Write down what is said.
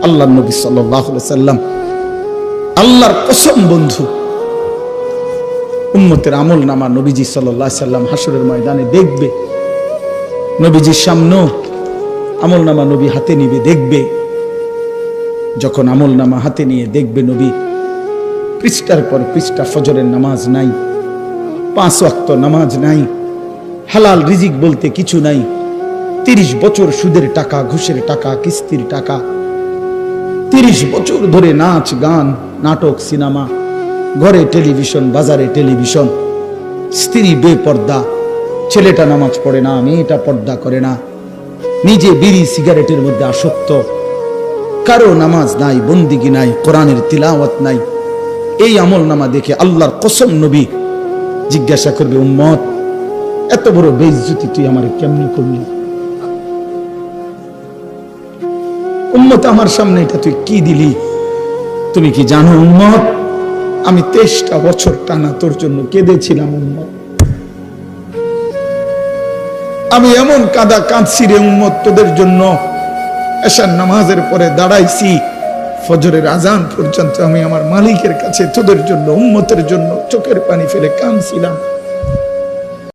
আল্লাহর নবী সাল্লাল্লাহু আলাইহি সাল্লাম, আল্লাহর কসম বন্ধু, উম্মতের আমল নামা নবীজি সাল্লাল্লাহু আলাইহি সাল্লাম হাসরের ময়দানে দেখবে। নবীজির সামনে আমল নামা নবী হাতে নিবে, দেখবে। যখন আমল নামা হাতে নিয়ে দেখবে নবী, পৃষ্ঠার পর পৃষ্ঠা ফজরের নামাজ নাই, 5 ওয়াক্ত নামাজ নাই, হালাল রিজিক বলতে কিছু নাই, 30 বছর সুদের টাকা, ঘুষের টাকা, কিস্তির টাকা, 30 বছর ধরে নাচ গান, নাটক, সিনেমা, ঘরে টেলিভিশন, বাজারে টেলিভিশন, স্ত্রী বেপর্দা, ছেলেটা নামাজ পড়ে না, মেয়েটা পর্দা করে না, নিজে বিড়ি সিগারেটের মধ্যে আসক্ত, কারো নামাজ নাই, বন্দিগি নাই, কোরআনের তিলাওয়াত নাই। এই আমল নামা দেখে আল্লাহর কসম নবী জিজ্ঞাসা করবে, উম্মত এত বড় বেইজ্জতি তুই আমারে কেমনে করলি? উম্মত আমার সামনে এটা তুই কি দিলি? তুমি কি জানো উম্মত, আমি 23টা বছর টানা তোর জন্য কেঁদেছিলাম উম্মত। আমি এমন কাঁদা কাঁদছি রে উম্মত তোদের জন্য, এশার নামাজের পরে দাঁড়াইছি, ফজরের আজান পর্যন্ত আমি আমার মালিকের কাছে তোদের জন্য, উম্মতের জন্য চোখের পানি ফেলে কাঁদছিলাম।